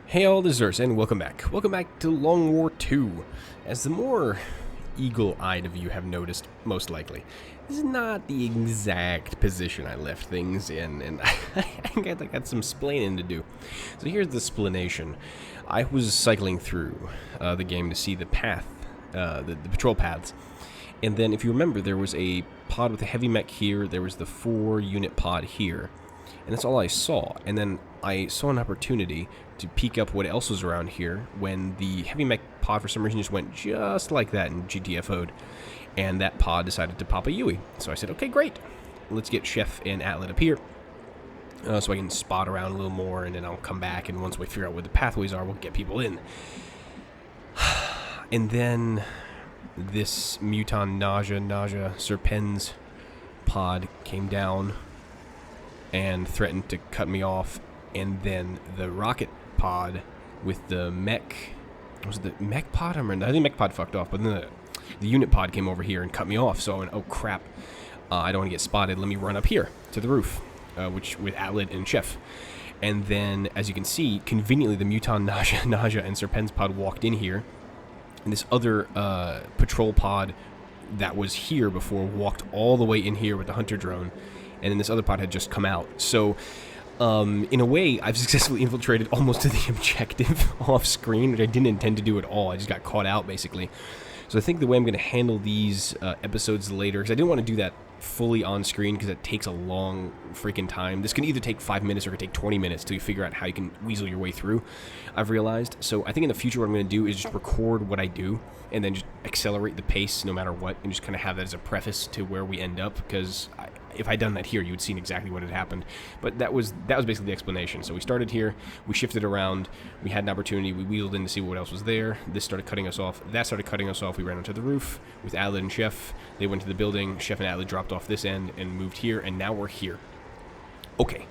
Hey all, this is Urs, and welcome back. Welcome back to Long War 2. As the more eagle-eyed of you have noticed, most likely, this is not the exact position I left things in, and I got some splaining to do. So here's the splanation. I was cycling through the game to see the path, the patrol paths, and then if you remember, there was a pod with a heavy mech here, there was the 4-unit pod here, and that's all I saw. And then I saw an opportunity to peek up what else was around here when the heavy mech pod for some reason just went just like that and GTFO'd, and that pod decided to pop a Yui. So I said, okay, great, let's get Chef and Atlet up here so I can spot around a little more, and then I'll come back, and once we figure out where the pathways are, we'll get people in. And then this Muton Nausea Serpens pod came down and threatened to cut me off, and then the rocket pod with the mech, was it the mech pod? I think mech pod fucked off, but then the unit pod came over here and cut me off, so I went, oh crap, I don't want to get spotted, let me run up here to the roof, which with Atlet and Chef. And then, as you can see, conveniently the Muton Nausea and Serpens pod walked in here, and this other patrol pod that was here before walked all the way in here with the hunter drone, and then this other pod had just come out. So, in a way, I've successfully infiltrated almost to the objective off screen, which I didn't intend to do at all. I just got caught out, basically. So I think the way I'm going to handle these episodes later, because I didn't want to do that fully on screen because it takes a long freaking time. This can either take 5 minutes or it can take 20 minutes to figure out how you can weasel your way through, I've realized. So I think in the future what I'm going to do is just record what I do and then just accelerate the pace no matter what, and just kind of have that as a preface to where we end up, because if I'd done that here, you would seen exactly what had happened. But that was basically the explanation. So we started here, we shifted around, we had an opportunity, we wheeled in to see what else was there. This started cutting us off, that started cutting us off. We ran onto the roof with Atlet and Chef. They went to the building, Chef and Atlet dropped off this end and moved here, and now we're here. Okay.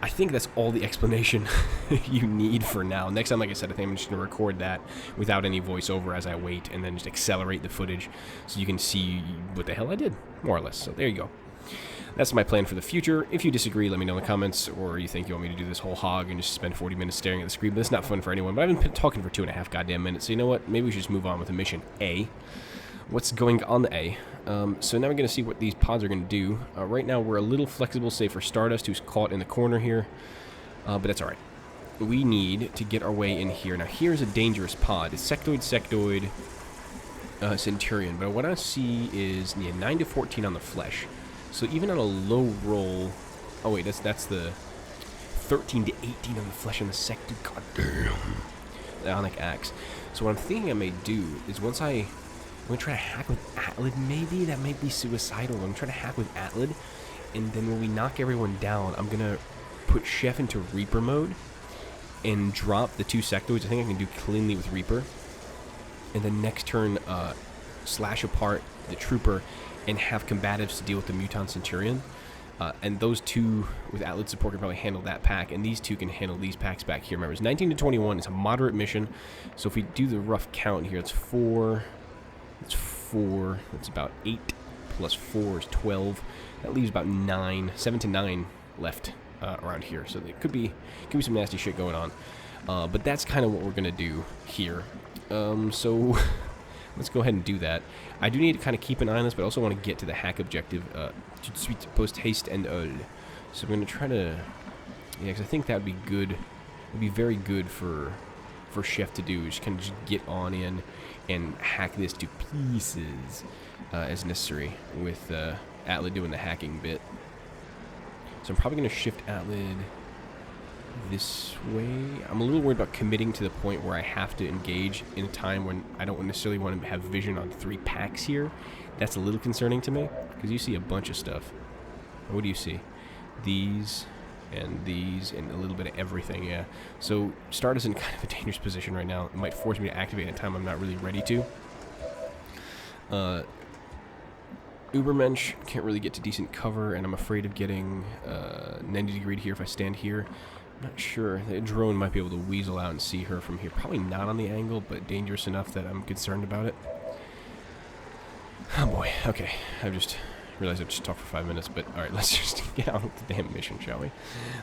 I think that's all the explanation you need for now. Next time, like I said, I think I'm just going to record that without any voiceover as I wait, and then just accelerate the footage so you can see what the hell I did, more or less. So there you go. That's my plan for the future. If you disagree, let me know in the comments, or you think you want me to do this whole hog and just spend 40 minutes staring at the screen. But it's not fun for anyone. But I've been talking for 2.5 goddamn minutes, so you know what? Maybe we should just move on with the mission A. What's going on the A? So now we're going to see what these pods are going to do. Right now we're a little flexible, save for Stardust, who's caught in the corner here. But that's alright. We need to get our way in here. Now here's a dangerous pod. It's Sectoid, Centurion. But what I see is 9 to 14 on the flesh. So even on a low roll... Oh wait, that's the 13 to 18 on the flesh and the Sectoid. God damn. The Ionic Axe. So what I'm thinking I may do is once I'm going to try to hack with Atlet, maybe. That might be suicidal. I'm going to try to hack with Atlet, and then when we knock everyone down, I'm going to put Chef into Reaper mode and drop the 2 sectoids. I think I can do cleanly with Reaper. And then next turn, slash apart the Trooper and have combatives to deal with the Muton Centurion. And those 2 with Atlet support can probably handle that pack, and these 2 can handle these packs back here. Remember, it's 19 to 21. It's a moderate mission. So if we do the rough count here, it's 4... It's 4. That's about 8 plus 4 is 12. That leaves about 9, 7 to 9 left around here. So there could be some nasty shit going on. But that's kind of what we're gonna do here. So let's go ahead and do that. I do need to kind of keep an eye on this, but I also want to get to the hack objective. Sweet post haste and So I'm gonna try to, yeah, because I think that would be good. It'd be very good for Chef to do, just kind of just get on in and hack this to pieces as necessary, with Atlet doing the hacking bit. So I'm probably going to shift Atlet this way. I'm a little worried about committing to the point where I have to engage in a time when I don't necessarily want to have vision on 3 packs here. That's a little concerning to me, because you see a bunch of stuff. What do you see? These... and these, and a little bit of everything, yeah. So, Stardust in kind of a dangerous position right now. It might force me to activate at a time I'm not really ready to. Ubermensch can't really get to decent cover, and I'm afraid of getting 90 degree here if I stand here. I'm not sure. The drone might be able to weasel out and see her from here. Probably not on the angle, but dangerous enough that I'm concerned about it. Oh boy, okay. I've just realize I've just talked for 5 minutes, but alright, let's just get on with the damn mission, shall we?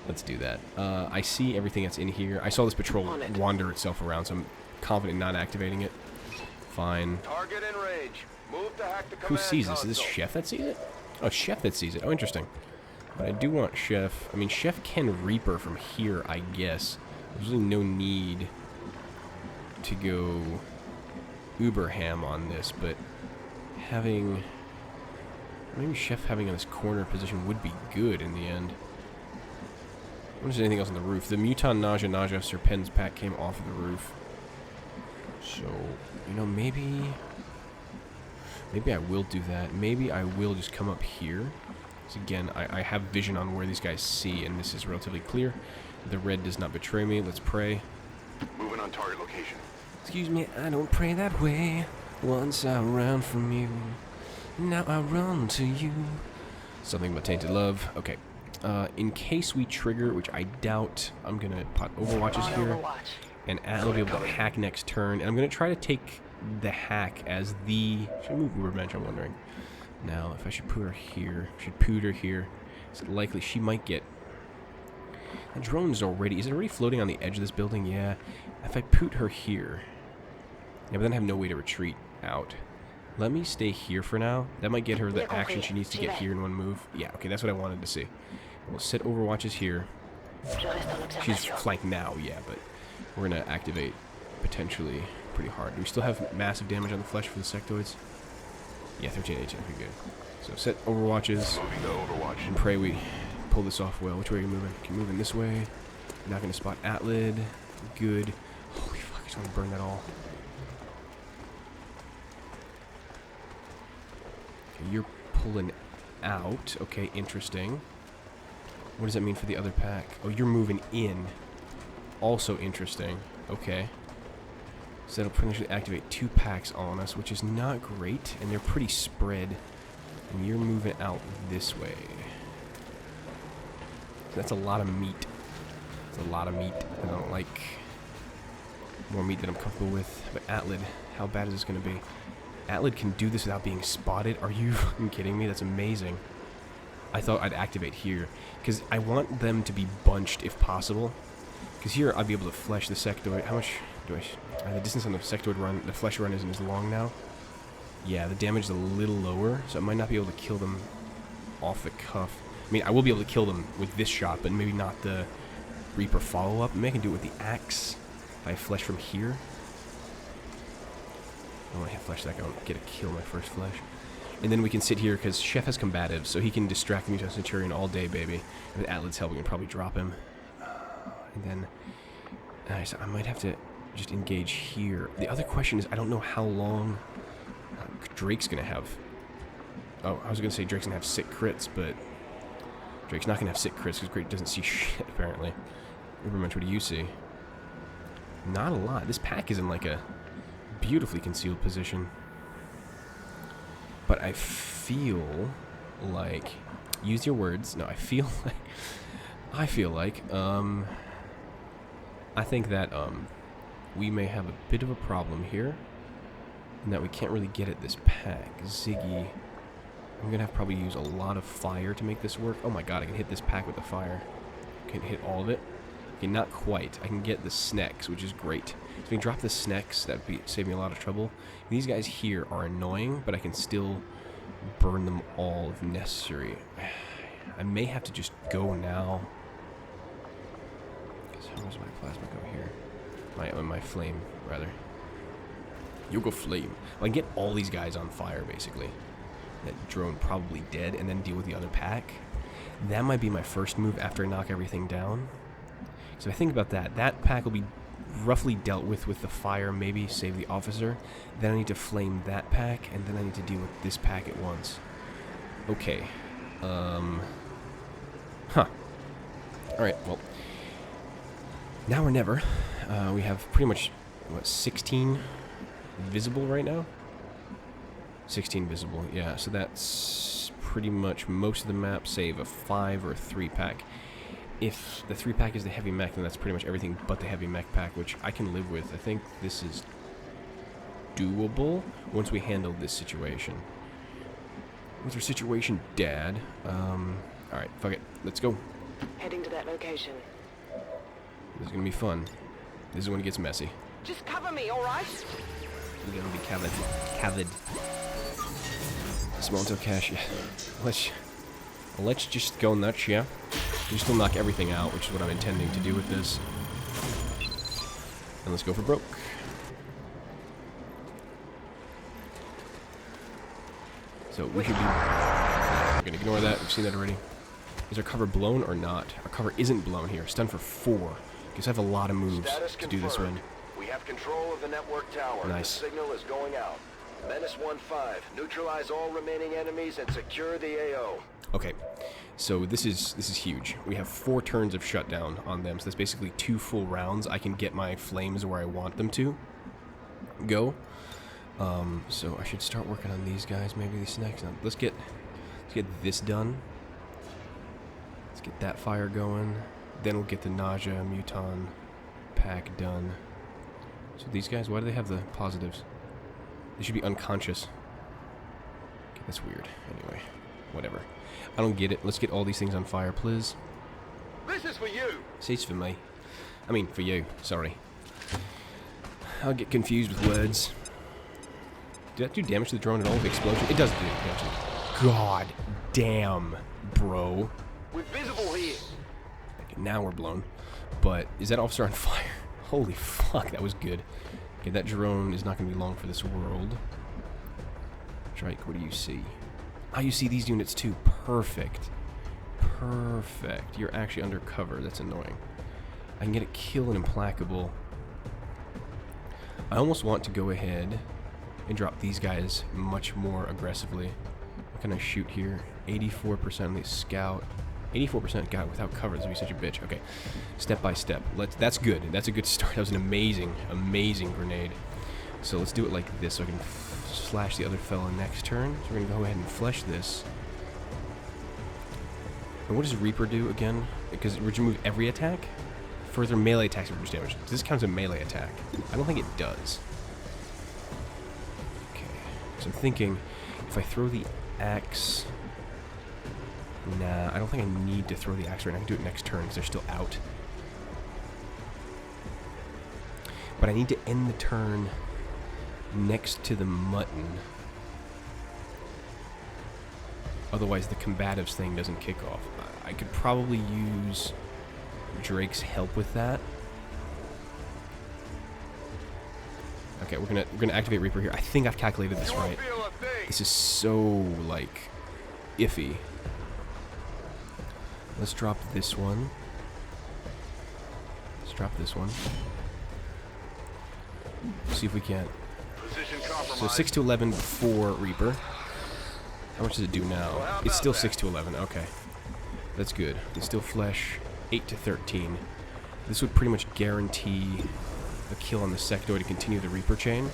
Let's do that. I see everything that's in here. I saw this patrol wander itself around, so I'm confident not activating it. Fine. Target in range. Move to hack the Who sees this? Is this Chef that sees it? Oh, Chef that sees it. Oh, interesting. But I do want Chef. I mean, Chef can Reaper from here, I guess. There's really no need to go uber ham on this, but having... maybe Chef having on this corner position would be good in the end. I wonder if there's anything else on the roof. The Muton Naja Serpens pack came off of the roof. So, you know, maybe I will do that. Maybe I will just come up here. So again, I have vision on where these guys see, and this is relatively clear. The red does not betray me. Let's pray. Moving on target location. Excuse me, I don't pray that way. Once I ran from you, now I run to you. Something about tainted love. Okay. In case we trigger, which I doubt, I'm going to pot Overwatches here. And Atlas will be able to hack next turn. And I'm going to try to take the hack as the... should I move Uberbench, I'm wondering. Now, if I should put her here. Should put her here. Is it likely she might get... the drone is already... is it already floating on the edge of this building? Yeah. If I put her here... yeah, but then I have no way to retreat out. Let me stay here for now. That might get her the action she needs to get here in one move. Yeah, okay, that's what I wanted to see. We'll set Overwatches here. She's flanked now, yeah, but we're going to activate potentially pretty hard. Do we still have massive damage on the flesh for the sectoids? Yeah, 13, 18, okay, good. So set Overwatches and pray we pull this off well. Which way are you moving? Keep moving this way. You're not going to spot Atlid. Good. Holy fuck, I just want to burn that all. Okay, you're pulling out. Okay, interesting. What does that mean for the other pack? Oh, you're moving in. Also interesting. Okay. So that'll potentially activate 2 packs on us, which is not great, and they're pretty spread. And you're moving out this way. So that's a lot of meat. It's a lot of meat. I don't like more meat than I'm comfortable with. But Atlid, how bad is this going to be? Atlid can do this without being spotted? Are you fucking kidding me? That's amazing. I thought I'd activate here, because I want them to be bunched if possible. Because here I'd be able to flesh the sectoid. How much do I... the distance on the sectoid run, the flesh run isn't as long now. Yeah, the damage is a little lower, so I might not be able to kill them off the cuff. I mean, I will be able to kill them with this shot, but maybe not the Reaper follow-up. Maybe I can do it with the axe if I flesh from here. I want to hit flesh that guy. I want to get a kill my first flesh. And then we can sit here, because Chef has combative, so he can distract me to Centurion all day, baby. And with Atlad's help, we can probably drop him. And then... so I might have to just engage here. The other question is, I don't know how long Drake's going to have. Oh, I was going to say Drake's going to have sick crits, but Drake's not going to have sick crits because Drake doesn't see shit, apparently. Ubermensch, what do you see? Not a lot. This pack is in like a beautifully concealed position. But I feel like... use your words. No, I feel like... I think that we may have a bit of a problem here, and that we can't really get at this pack. Ziggy, I'm gonna have to probably use a lot of fire to make this work. Oh my god, I can hit this pack with the fire. I can hit all of it. Okay, not quite. I can get the snacks, which is great. So if we can drop the snacks, that'd save me a lot of trouble. These guys here are annoying, but I can still burn them all if necessary. I may have to just go now. How does my plasma go here? My flame, rather. You'll go flame. Well, I can get all these guys on fire, basically. That drone probably dead, and then deal with the other pack. That might be my first move after I knock everything down. So if I think about that, that pack will be roughly dealt with the fire, maybe save the officer. Then I need to flame that pack, and then I need to deal with this pack at once. Okay. Alright, well... now or never. We have pretty much, what, 16 visible right now? 16 visible, yeah. So that's pretty much most of the map, save a 5 or a 3 pack. If the 3 pack is the heavy mech, then that's pretty much everything but the heavy mech pack, which I can live with. I think this is doable once we handle this situation. What's our situation, Dad? Alright, fuck it. Let's go. Heading to that location. This is gonna be fun. This is when it gets messy. Just cover me, alright? We're gonna be covered. Small until cash, yeah. Let's just go nuts, yeah? We still knock everything out, which is what I'm intending to do with this. And let's go for broke. So we should be... We're gonna ignore that. We've seen that already. Is our cover blown or not? Our cover isn't blown here. Stun for 4. Guess I have a lot of moves to do this one. We have control of the network tower. Nice. The signal is going out. Menace 1-5. Neutralize all remaining enemies and secure the AO. Okay, so this is huge. We have 4 turns of shutdown on them, so that's basically 2 full rounds. I can get my flames where I want them to go. So I should start working on these guys. Maybe these next. Let's get this done. Let's get that fire going. Then we'll get the nausea muton pack done. So these guys, why do they have the positives? They should be unconscious. Okay, that's weird. Anyway, whatever. I don't get it. Let's get all these things on fire, please. This is for you. Say for me. I mean, for you. Sorry. I'll get confused with words. Did that do damage to the drone at all with the explosion? It does do damage. God damn, bro. We're visible here. Okay, now we're blown. But is that officer on fire? Holy fuck, that was good. Okay, that drone is not going to be long for this world. Drake, what do you see? Ah, you see these units too. Perfect. Perfect. You're actually undercover. That's annoying. I can get a kill and implacable. I almost want to go ahead and drop these guys much more aggressively. What can I shoot here? 84% on the scout. 84% guy without cover. This would be such a bitch. Okay, step by step. That's good. That's a good start. That was an amazing, amazing grenade. So let's do it like this so I can slash the other fella next turn. So we're going to go ahead and flesh this. And what does Reaper do again? Because would you move every attack? Further melee attacks reduce damage. Does this count as a melee attack? I don't think it does. Okay. So I'm thinking if I throw the axe... Nah, I don't think I need to throw the axe right now. I can do it next turn because they're still out. But I need to end the turn next to the mutton. Otherwise the combatives thing doesn't kick off. I could probably use Drake's help with that. Okay, we're gonna activate Reaper here. I think I've calculated this right. This is so like iffy. Let's drop this one. Let's drop this one. See if we can. So 6 to 11 before Reaper. How much does it do now? It's still 6 to 11. Okay, that's good. It's still flesh. 8 to 13. This would pretty much guarantee a kill on the sectoid to continue the Reaper chain.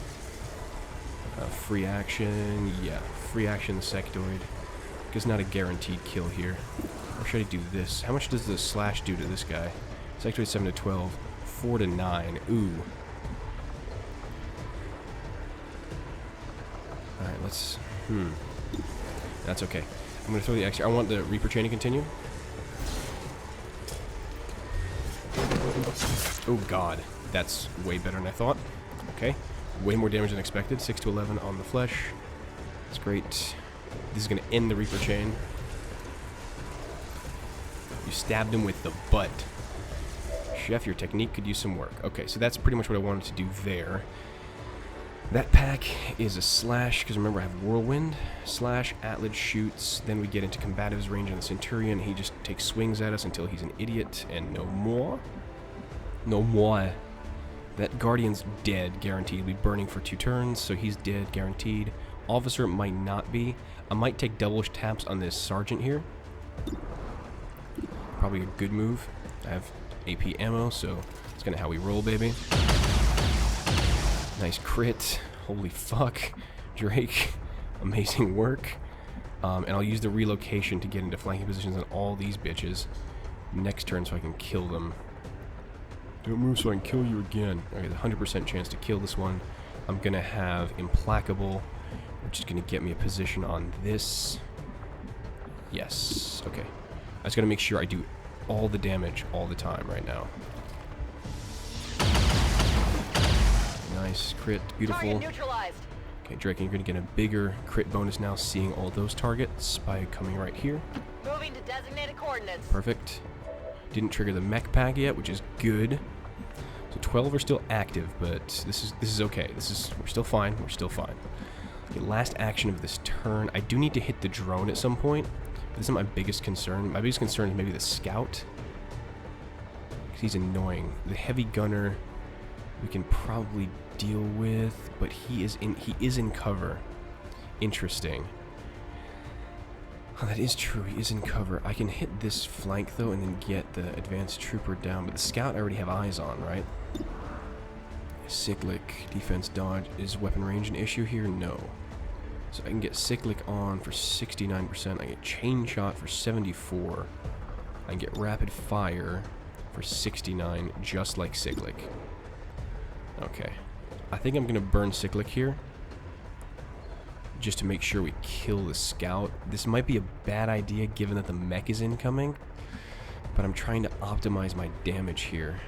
Free action, yeah, free action the sectoid. Because not a guaranteed kill here. Or should I do this? How much does the slash do to this guy? Sectoid 7 to 12, 4 to 9. Ooh. Alright, let's... That's okay. I'm going to throw the extra... I want the Reaper chain to continue. Oh god. That's way better than I thought. Okay. Way more damage than expected. 6 to 11 on the flesh. That's great. This is going to end the Reaper chain. You stabbed him with the butt. Chef, your technique could use some work. Okay, so that's pretty much what I wanted to do there. That pack is a slash, because remember I have Whirlwind, slash, Atlas shoots, then we get into combatives range on the Centurion. He just takes swings at us until he's an idiot, and no more. No more. That Guardian's dead, guaranteed. He'll be burning for 2 turns, so he's dead, guaranteed. Officer might not be. I might take double taps on this Sergeant here. Probably a good move. I have AP ammo, so it's kind of how we roll, baby. Nice crit. Holy fuck. Drake. Amazing work. And I'll use the relocation to get into flanking positions on all these bitches next turn so I can kill them. Don't move so I can kill you again. Okay, the 100% chance to kill this one. I'm going to have Implacable, which is going to get me a position on this Yes. Okay. I just gotta make sure I do all the damage all the time right now. Nice crit. Beautiful. Target neutralized. Okay, Drake, you're gonna get a bigger crit bonus now, seeing all those targets by coming right here. Moving to designated coordinates. Perfect. Didn't trigger the mech pack yet, which is good. So 12 are still active, but this is okay. We're still fine. We're still fine. Okay, last action of this turn. I do need to hit the drone at some point. But this isn't my biggest concern. My biggest concern is maybe the scout, because he's annoying. The heavy gunner we can probably deal with, but he is in cover. Interesting. Oh, that is true. He is in cover. I can hit this flank though, and then get the advanced trooper down. But the scout I already have eyes on, right? Cyclic defense dodge. Is weapon range an issue here? No. So I can get cyclic on for 69%. I get chain shot for 74. I can get rapid fire for 69, just like cyclic. Okay. I think I'm gonna burn cyclic here, just to make sure we kill the scout. This might be a bad idea given that the mech is incoming, but I'm trying to optimize my damage here.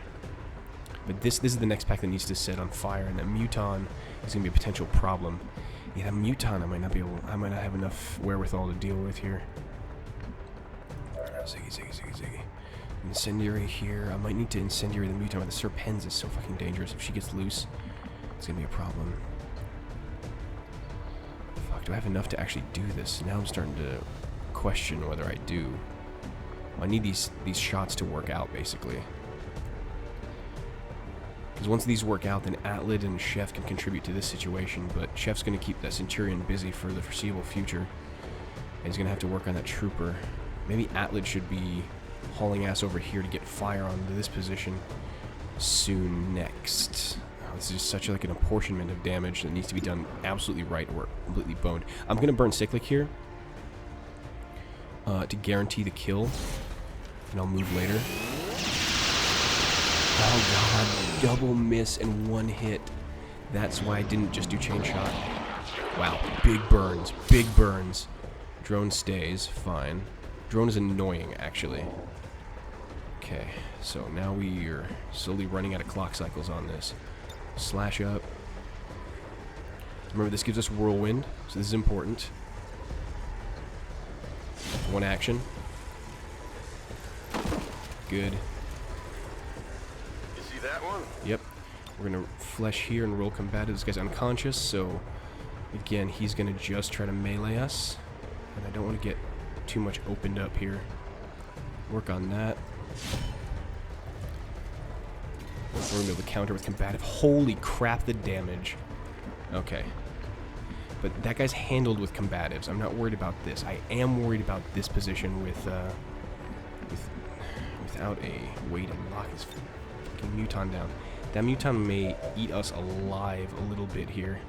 But this is the next pack that needs to set on fire, and that muton is gonna be a potential problem. Yeah, that muton I might not have enough wherewithal to deal with here. Ziggy. Incendiary here. I might need to incendiary the muton, but the Serpens is so fucking dangerous. If she gets loose, it's gonna be a problem. Fuck, do I have enough to actually do this? Now I'm starting to question whether I do. I need these shots to work out, basically. Because once these work out, then Atlid and Chef can contribute to this situation, but Chef's going to keep that Centurion busy for the foreseeable future. And he's going to have to work on that Trooper. Maybe Atlid should be hauling ass over here to get fire onto this position soon next. Oh, this is just such like an apportionment of damage that needs to be done absolutely right, or we're completely boned. I'm going to burn Cyclic here to guarantee the kill, and I'll move later. Oh god, double miss and one hit. That's why I didn't just do chain shot. Wow, big burns, big burns. Drone stays, fine. Drone is annoying, actually. Okay, so now we are slowly running out of clock cycles on this. Slash up. Remember, this gives us whirlwind, so this is important. One action. Good. That one? Yep. We're gonna flesh here and roll combative. This guy's unconscious, so again, he's gonna just try to melee us. And I don't want to get too much opened up here. Work on that. We're gonna be able to counter with combative. Holy crap, the damage. Okay. But that guy's handled with combatives. I'm not worried about this. I am worried about this position without a way to lock his muton down. That muton may eat us alive a little bit here.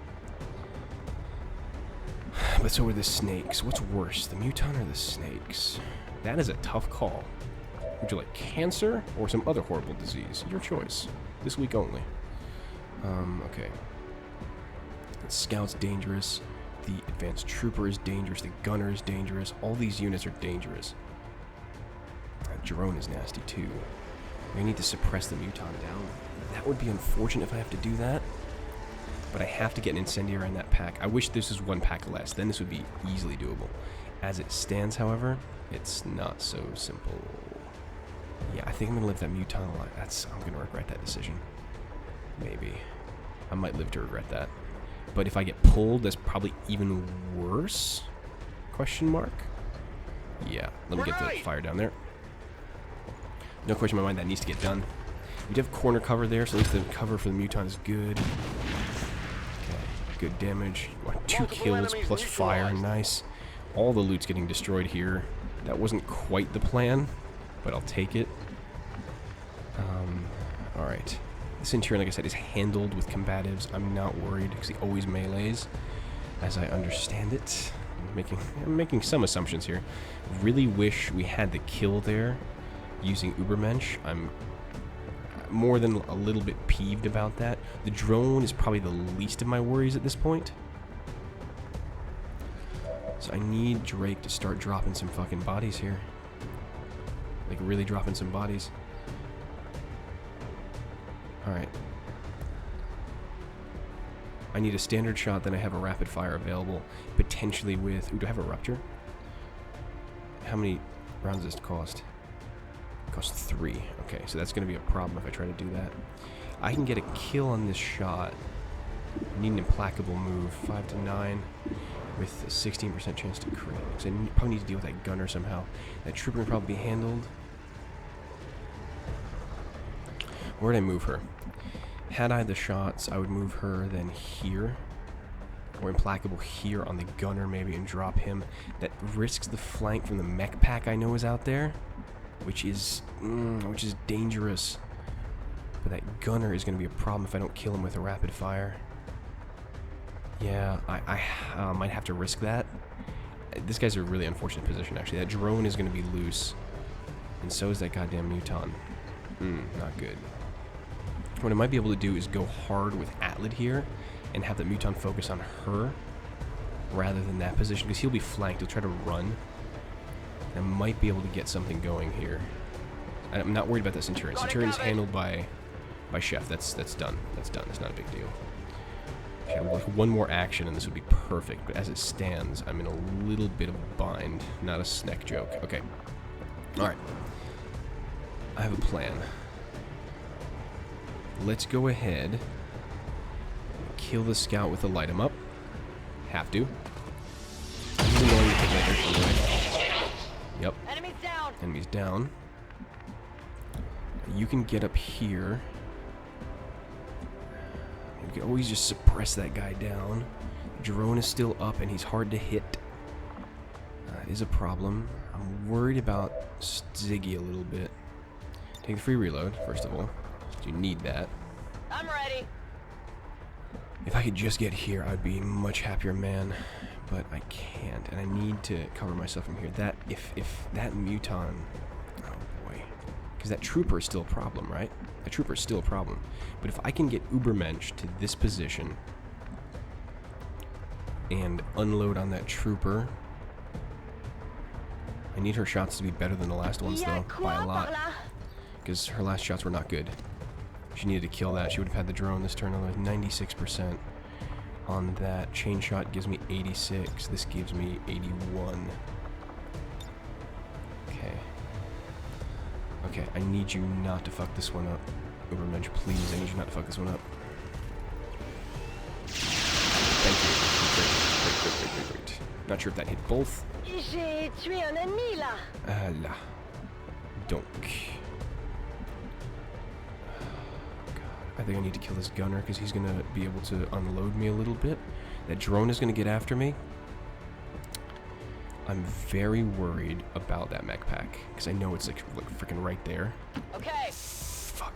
But so are the snakes. What's worse, the muton or the snakes? That is a tough call. Would you like cancer or some other horrible disease? Your choice. This week only. Okay. The scout's dangerous. The advanced trooper is dangerous. The gunner is dangerous. All these units are dangerous. That drone is nasty too. We need to suppress the muton down. That would be unfortunate if I have to do that. But I have to get an incendiary in that pack. I wish this was one pack less. Then this would be easily doable. As it stands, however, it's not so simple. Yeah, I think I'm gonna live that muton alive. I'm gonna regret that decision. Maybe. I might live to regret that. But if I get pulled, that's probably even worse? Question mark? Yeah, let me get the fire down there. No question in my mind that needs to get done. We do have corner cover there, so at least the cover for the muton is good. Okay, good damage. 2 kills plus fire, nice. All the loot's getting destroyed here. That wasn't quite the plan, but I'll take it. Alright. The Centurion, like I said, is handled with combatives. I'm not worried, because he always melees, as I understand it. I'm making some assumptions here. Really wish we had the kill there using Ubermensch. I'm more than a little bit peeved about that. The drone is probably the least of my worries at this point. So I need Drake to start dropping some fucking bodies here. Like, really dropping some bodies. Alright. I need a standard shot, then I have a rapid fire available. Potentially with... Ooh, do I have a rupture? How many rounds does it cost? It costs 3. Okay, so that's going to be a problem if I try to do that. I can get a kill on this shot. I need an implacable move. 5 to 9 with a 16% chance to crit. Because I probably need to deal with that gunner somehow. That trooper can probably be handled. Where'd I move her? Had I the shots, I would move her then here. Or implacable here on the gunner maybe and drop him. That risks the flank from the mech pack I know is out there. Which is dangerous. But that gunner is going to be a problem if I don't kill him with a rapid fire. Yeah, I might have to risk that. This guy's a really unfortunate position, actually. That drone is going to be loose. And so is that goddamn Muton. Not good. What I might be able to do is go hard with Atlet here and have the Muton focus on her rather than that position, because he'll be flanked. He'll try to run. I might be able to get something going here. I'm not worried about the Centurion. Centurion's handled by Chef. That's done. That's done. It's not a big deal. Okay, like one more action and this would be perfect, but as it stands, I'm in a little bit of a bind. Not a snack joke. Okay. Alright. I have a plan. Let's go ahead. Kill the scout with a light 'em up. Have to. Even though you take later, anyway. Yep. Enemies down. Enemies down. You can get up here. You can always just suppress that guy down. Drone is still up and he's hard to hit. That is a problem. I'm worried about Ziggy a little bit. Take the free reload, first of all. You need that. I'm ready. If I could just get here, I'd be a much happier man. But I can't, and I need to cover myself from here. That if that Muton, oh boy, because that trooper is still a problem, right? That trooper is still a problem. But if I can get Ubermensch to this position and unload on that trooper, I need her shots to be better than the last ones, though, by a lot, because her last shots were not good. She needed to kill that. She would have had the drone this turn. Otherwise, 96% on that. Chain shot gives me 86. This gives me 81. Okay. Okay, I need you not to fuck this one up. Ubermensch, please. I need you not to fuck this one up. Thank you. Great. Not sure if that hit both. J'ai tué un ennemi là. Là. Donc. I think I need to kill this gunner because he's going to be able to unload me a little bit. That drone is going to get after me. I'm very worried about that mech pack because I know it's like freaking right there. Okay. Fuck.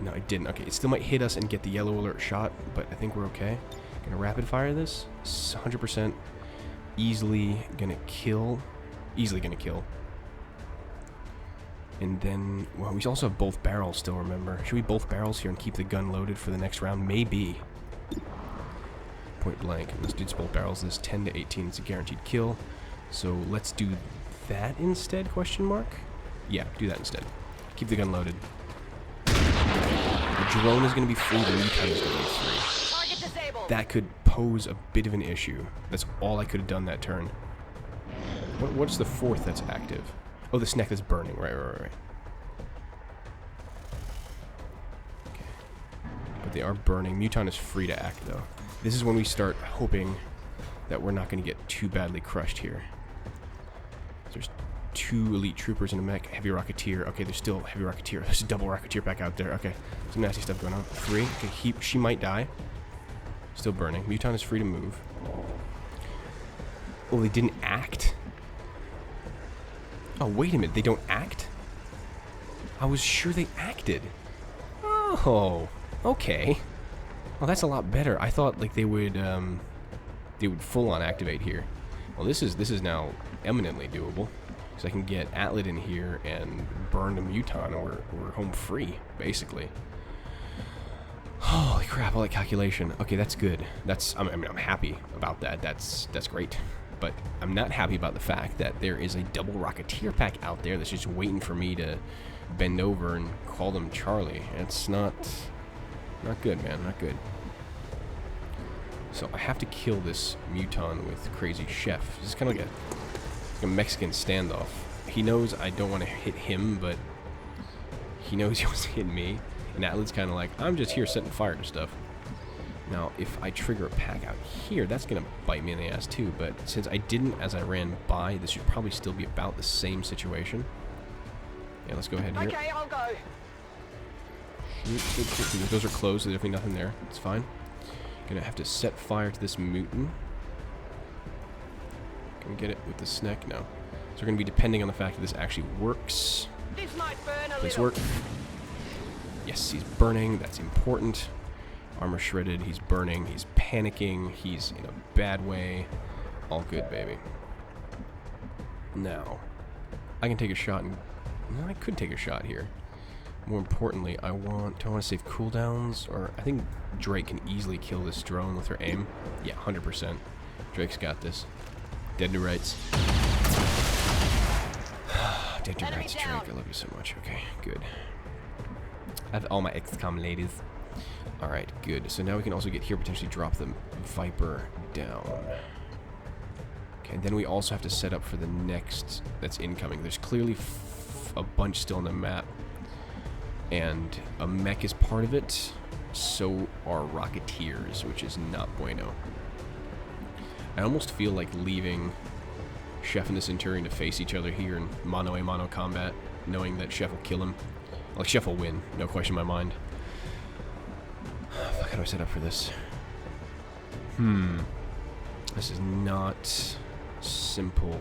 No, it didn't. Okay, it still might hit us and get the yellow alert shot, but I think we're okay. Gonna rapid fire this. 100% easily gonna kill. Easily gonna kill. And then, well, we also have both barrels still, remember. Should we both barrels here and keep the gun loaded for the next round? Maybe. Point blank. Let's do both barrels. This 10 to 18 is a guaranteed kill. So let's do that instead, question mark? Yeah, do that instead. Keep the gun loaded. The drone is going to be free, the Muton is going to be free. Target disabled. That could pose a bit of an issue. That's all I could have done that turn. What's the fourth that's active? Oh, the snack that's burning. Right. Okay. But they are burning. Muton is free to act, though. This is when we start hoping that we're not going to get too badly crushed here. There's 2 elite troopers in a mech. Heavy Rocketeer. Okay, there's still Heavy Rocketeer. There's a double Rocketeer back out there. Okay, some nasty stuff going on. 3. Okay, she might die. Still burning. Muton is free to move. Oh, they didn't act? Oh, wait a minute. They don't act? I was sure they acted. Oh, okay. Well, that's a lot better. I thought like they would full on activate here. Well, this is now eminently doable. So I can get Atlet in here and burn the Muton, and we're home free, basically. Holy crap! All that calculation. Okay, that's good. I'm happy about that. That's great. but I'm not happy about the fact that there is a double Rocketeer pack out there that's just waiting for me to bend over and call them Charlie. It's not good, man, not good. So I have to kill this Muton with Crazy Chef. This is kind of like a Mexican standoff. He knows I don't want to hit him, but he knows he wants to hit me. And Atlat's kind of like, I'm just here setting fire to stuff. Now, if I trigger a pack out here, that's going to bite me in the ass too. But since I didn't as I ran by, this should probably still be about the same situation. Yeah, let's go ahead here. Okay, I'll go. Shoot. Those are closed, so there's definitely nothing there. It's fine. Gonna have to set fire to this mutant. Can we get it with the snack? No. So we're gonna be depending on the fact that this actually works. This might burn a Please little. work. Yes, he's burning. That's important. Armor shredded. He's burning. He's panicking. He's in a bad way. All good, baby. Now, I can take a shot and... No, I could take a shot here. More importantly, do I want to save cooldowns? Or I think Drake can easily kill this drone with her aim. Yeah, 100%. Drake's got this. Dead to rights. Dead to rights, Drake. I love you so much. Okay, good. I have all my XCOM ladies. Alright, good. So now we can also get here, potentially drop the Viper down. Okay, then we also have to set up for the next that's incoming. There's clearly a bunch still on the map. And a mech is part of it. So are Rocketeers, which is not bueno. I almost feel like leaving Chef and the Centurion to face each other here in mano-a-mano combat, knowing that Chef will kill him. Like, Chef will win, no question in my mind. Fuck, how do I set up for this? This is not simple.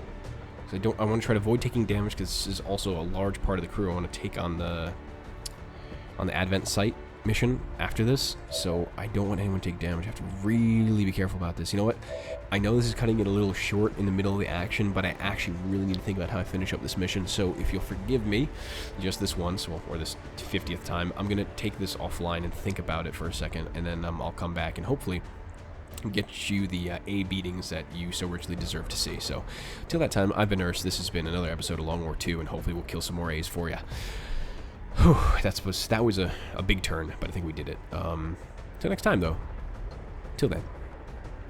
I want to try to avoid taking damage, because this is also a large part of the crew I want to take on the Advent site mission after this, so I don't want anyone to take damage. I have to really be careful about this. You know what? I know this is cutting it a little short in the middle of the action, but I actually really need to think about how I finish up this mission, so if you'll forgive me, just this once, or this 50th time, I'm going to take this offline and think about it for a second, and then I'll come back and hopefully get you the A beatings that you so richly deserve to see. So, till that time, I've been Urs. This has been another episode of Long War 2, and hopefully we'll kill some more A's for you. Whew, that was a big turn, but I think we did it. Till next time, though. Till then.